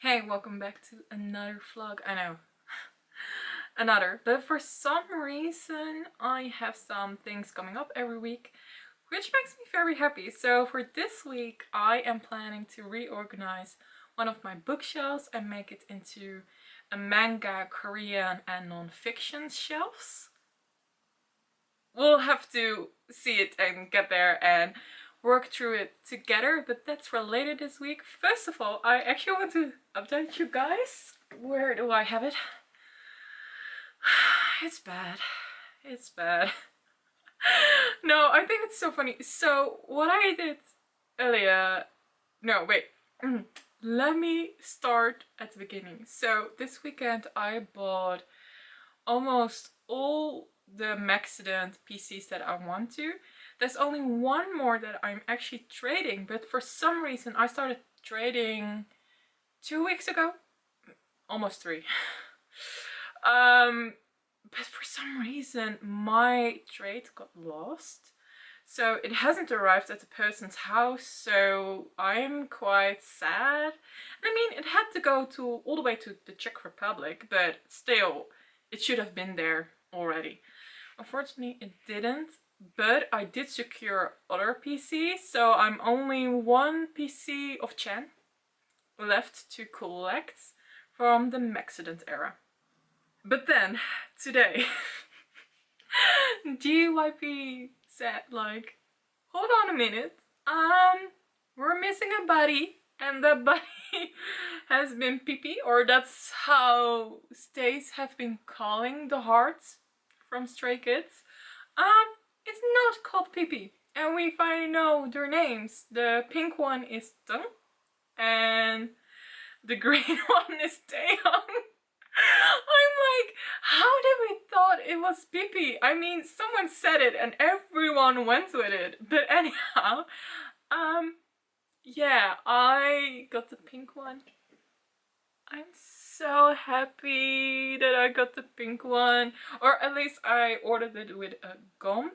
Hey, welcome back to another vlog. I know, another. But for some reason, I have some things coming up every week, which makes me very happy. So for this week, I am planning to reorganize one of my bookshelves and make it into a manga, Korean and non-fiction shelves. We'll have to see it and get there and work through it together, but that's for later this week. First of all, I actually want to update you guys. Where do I have it? It's bad. It's bad. No, I think it's so funny. So what I did earlier, no, wait. Let me start at the beginning. So this weekend I bought almost all the Maxident PCs that I want to. There's only one more that I'm actually trading, but for some reason I started trading 2 weeks ago, almost 3. But for some reason my trade got lost, so it hasn't arrived at the person's house, so I'm quite sad. I mean, it had to go to all the way to the Czech Republic, but still, it should have been there already. Unfortunately, it didn't, but I did secure other PCs, so I'm only one PC of Chan left to collect from the Maxident era. But then, today, GYP said like, hold on a minute, we're missing a buddy, and that buddy has been Pippi, or that's how Stays have been calling the hearts from Stray Kids. It's not called Pippi, and we finally know their names. The pink one is Tung, and the green one is Taeyong. I'm like, how did we thought it was Pippi? I mean, someone said it and everyone went with it. But anyhow, yeah, I got the pink one. I'm so happy that I got the pink one, or at least I ordered it with a gum.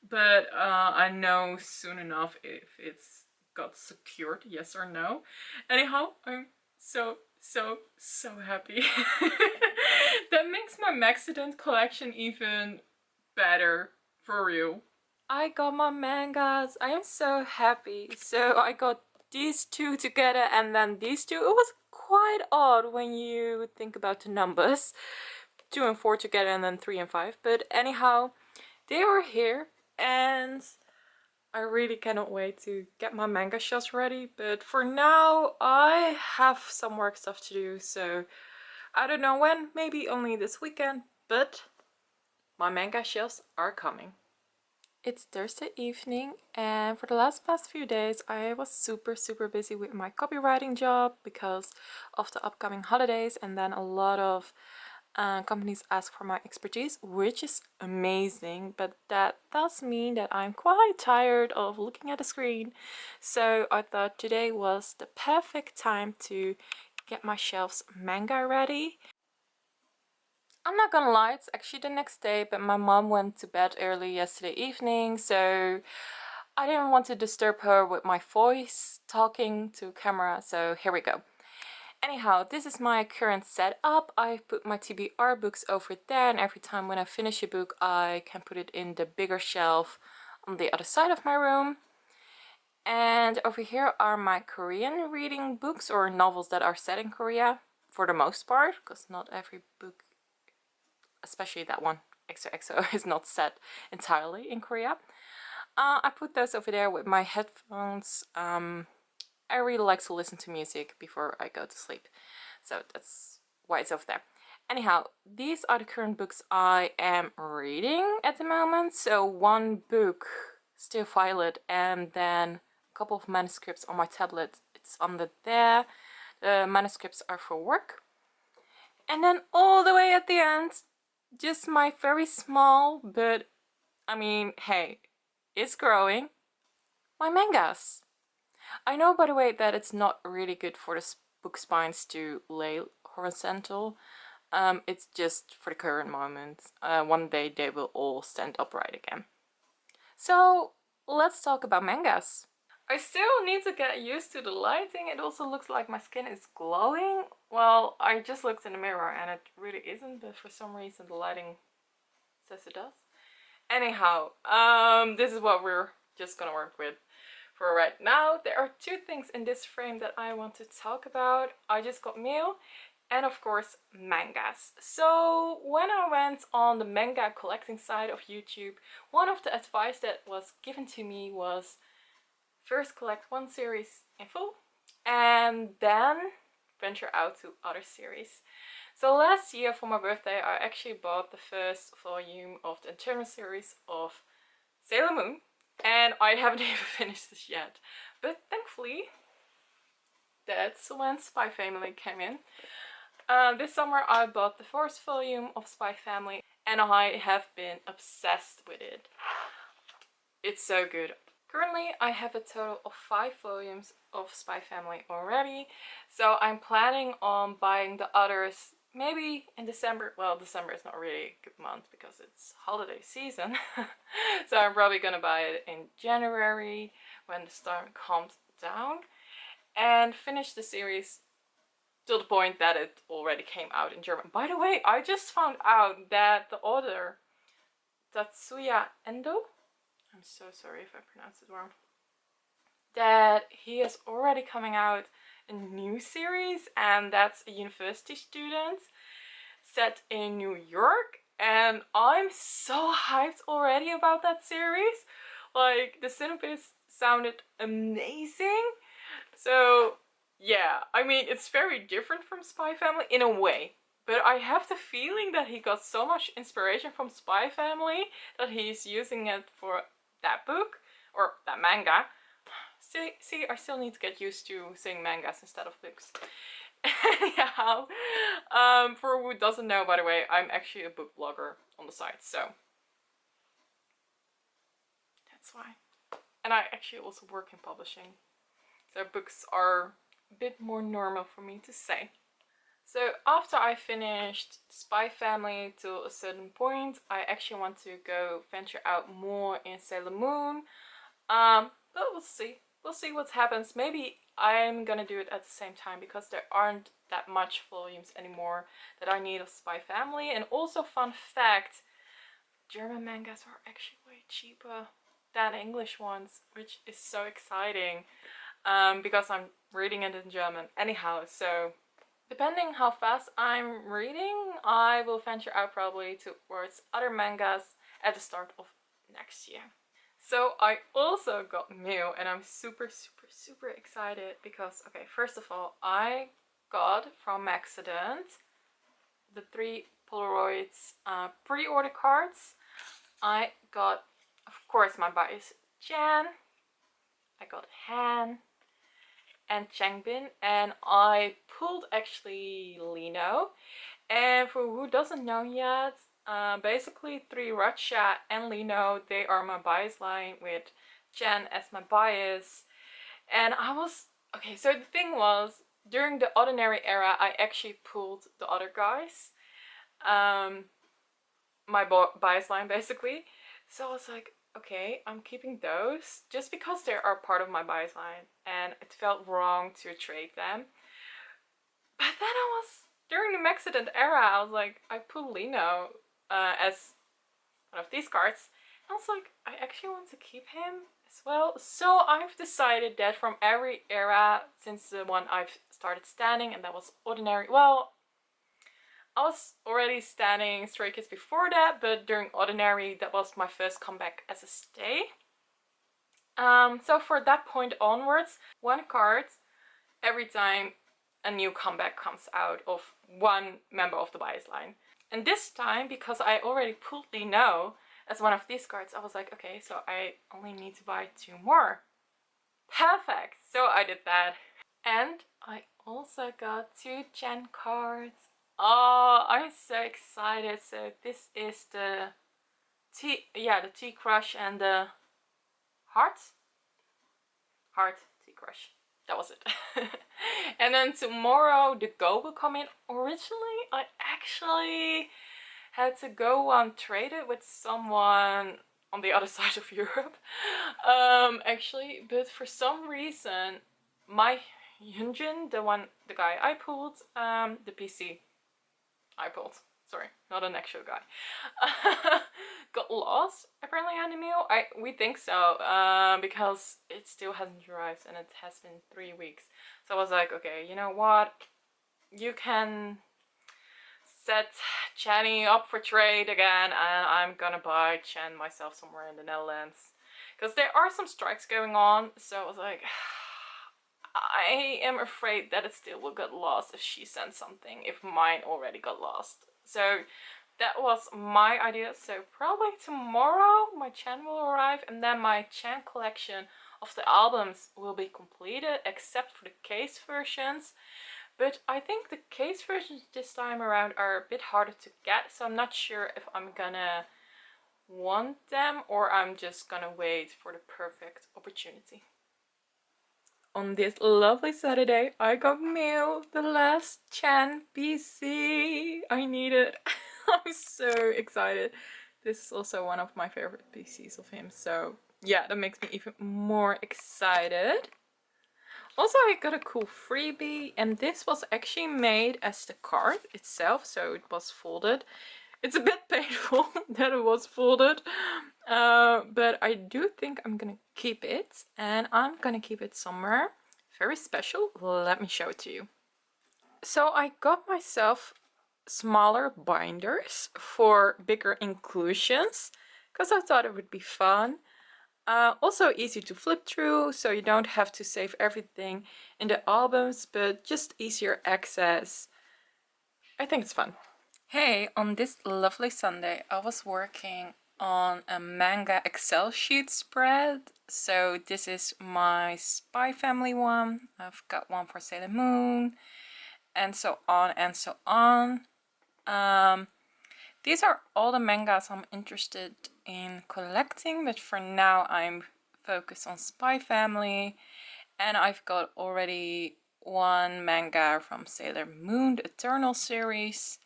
But I know soon enough if it's got secured, yes or no. Anyhow, I'm so happy. That makes my Maxident collection even better, for real. I got my mangas. I am so happy. So I got these two together and then these two. It was quite odd when you think about the numbers. 2 and 4 together and then 3 and 5. But anyhow, they were here and I really cannot wait to get my manga shelves ready, but for now I have some work stuff to do, so I don't know when, maybe only this weekend, but my manga shelves are coming. It's Thursday evening, and for the past few days I was super busy with my copywriting job because of the upcoming holidays, and then a lot of companies ask for my expertise, which is amazing, but that does mean that I'm quite tired of looking at the screen. So I thought today was the perfect time to get my shelves manga ready. I'm not gonna lie, it's actually the next day, but my mom went to bed early yesterday evening, so I didn't want to disturb her with my voice talking to camera, so here we go. Anyhow, this is my current setup. I've put my TBR books over there, and every time when I finish a book I can put it in the bigger shelf on the other side of my room. And over here are my Korean reading books, or novels that are set in Korea for the most part, because not every book, especially that one, XOXO, is not set entirely in Korea. I put those over there with my headphones. I really like to listen to music before I go to sleep, so that's why it's over there. Anyhow, these are the current books I am reading at the moment. So one book, Still Violet, and then a couple of manuscripts on my tablet. It's under there. The manuscripts are for work. And then all the way at the end, just my very small, but I mean, hey, it's growing, my mangas. I know, by the way, that it's not really good for the book spines to lay horizontal. It's just for the current moment. One day they will all stand upright again. So let's talk about mangas. I still need to get used to the lighting. It also looks like my skin is glowing. Well, I just looked in the mirror and it really isn't, but for some reason the lighting says it does. Anyhow, this is what we're just gonna work with for right now. There are two things in this frame that I want to talk about. I just got mail and of course mangas. So when I went on the manga collecting side of YouTube, one of the advice that was given to me was first collect one series in full and then venture out to other series. So last year for my birthday I actually bought the first volume of the internal series of Sailor Moon and I haven't even finished this yet. But thankfully that's when Spy Family came in. This summer I bought the first volume of Spy Family and I have been obsessed with it. It's so good. Currently I have a total of 5 volumes of Spy Family already, so I'm planning on buying the others maybe in December. Well, December is not really a good month because it's holiday season. So I'm probably gonna buy it in January when the storm calms down and finish the series to the point that it already came out in German. By the way, I just found out that the author Tatsuya Endo, I'm so sorry if I pronounced it wrong, that he is already coming out a new series, and that's a university student set in New York, and I'm so hyped already about that series. Like, the synopsis sounded amazing. So yeah, I mean, it's very different from Spy Family in a way, but I have the feeling that he got so much inspiration from Spy Family that he's using it for that book or that manga. See, I still need to get used to saying mangas instead of books. Anyhow, for who doesn't know, by the way, I'm actually a book blogger on the side, so that's why. And I actually also work in publishing, so books are a bit more normal for me to say. So after I finished Spy Family to a certain point, I actually want to go venture out more in Sailor Moon. But we'll see. We'll see what happens. Maybe I'm gonna do it at the same time because there aren't that much volumes anymore that I need of Spy Family. And also, fun fact, German mangas are actually way cheaper than English ones, which is so exciting because I'm reading it in German. Anyhow, so depending how fast I'm reading, I will venture out probably towards other mangas at the start of next year. So I also got mail and I'm super excited because, okay, first of all, I got from Maxident the 3 Polaroids pre-order cards. I got, of course, my bias Jan, I got Han and Changbin, and I pulled actually Lino. And for who doesn't know yet, basically 3 Ratcha and Lino, they are my bias line with Jan as my bias. And I was, okay, so the thing was, during the Ordinary era, I actually pulled the other guys. My bias line basically. So I was like, okay, I'm keeping those just because they are part of my bias line and it felt wrong to trade them. But then I was, during the Maxident era, I was like, I pulled Lino as one of these cards. And I was like, I actually want to keep him as well. So I've decided that from every era, since the one I've started standing, and that was Ordinary, well, I was already standing Stray Kids before that, but during Ordinary, that was my first comeback as a stay. So for that point onwards, 1 card every time a new comeback comes out of one member of the bias line. And this time, because I already pulled Lino as one of these cards, I was like, okay, so I only need to buy 2 more. Perfect! So I did that. And I also got 2 Gen cards. Oh, I'm so excited. So this is the Tea Crush and the Heart Tea Crush. That was it. And then tomorrow the Go will come in. Originally, I actually had to go trade it with someone on the other side of Europe. Actually, but for some reason, my Hyunjin, the guy I pulled, the PC I pulled, sorry, not an actual guy, got lost apparently on the mail. We think so, because it still hasn't arrived and it has been 3 weeks. So I was like, okay, you know what? You can set Channy up for trade again, and I'm gonna buy Chan myself somewhere in the Netherlands. Because there are some strikes going on, so I was like, I am afraid that it still will get lost if she sends something, if mine already got lost. So that was my idea. So probably tomorrow my Chan will arrive, and then my Chan collection of the albums will be completed, except for the case versions. But I think the case versions this time around are a bit harder to get, so I'm not sure if I'm gonna want them or I'm just gonna wait for the perfect opportunity. On this lovely Saturday, I got mail, the last Chan PC. I need it. I'm so excited. This is also one of my favorite PCs of him, so yeah, that makes me even more excited. Also, I got a cool freebie, and this was actually made as the card itself, so it was folded. It's a bit painful that it was folded, but I do think I'm gonna keep it, and I'm gonna keep it somewhere very special. Let me show it to you. So I got myself smaller binders for bigger inclusions, because I thought it would be fun. Also easy to flip through, so you don't have to save everything in the albums, but just easier access. I think it's fun. Hey, on this lovely Sunday, I was working on a manga Excel sheet spread. So this is my Spy Family one. I've got one for Sailor Moon, and so on and so on. These are all the mangas I'm interested in collecting, but for now I'm focused on Spy Family, and I've got already one manga from Sailor Moon, the Eternal series,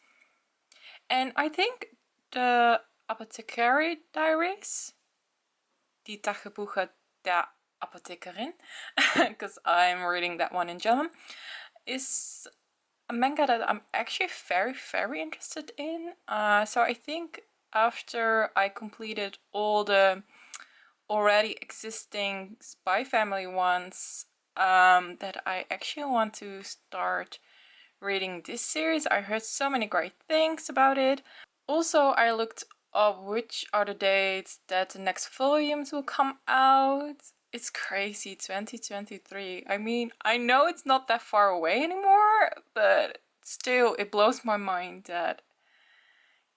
and I think the Apothecary Diaries, Die Tagebuche der Apothekerin, because I'm reading that one in German, is a manga that I'm actually very interested in. So I think after I completed all the already existing Spy Family ones, that I actually want to start reading this series. I heard so many great things about it. Also, I looked up which are the dates that the next volumes will come out. It's crazy, 2023. I mean, I know it's not that far away anymore, but still, it blows my mind that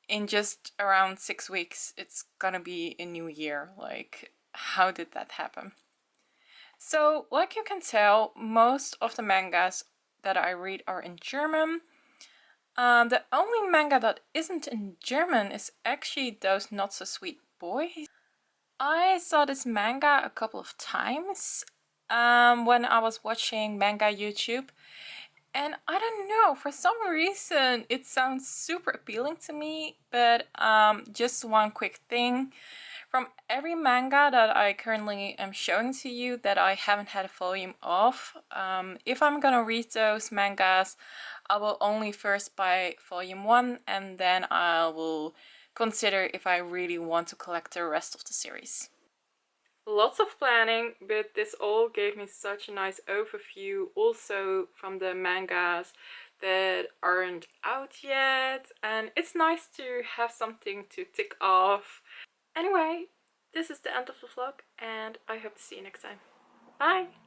in just around 6 weeks, it's gonna be a new year. Like, how did that happen? So, like you can tell, most of the mangas that I read are in German. The only manga that isn't in German is actually Those Not So Sweet Boys. I saw this manga a couple of times when I was watching manga YouTube, and I don't know, for some reason it sounds super appealing to me. But just one quick thing. From every manga that I currently am showing to you that I haven't had a volume of, if I'm gonna read those mangas, I will only first buy volume 1, and then I will consider if I really want to collect the rest of the series. Lots of planning, but this all gave me such a nice overview also from the mangas that aren't out yet, and it's nice to have something to tick off. Anyway, this is the end of the vlog, and I hope to see you next time. Bye!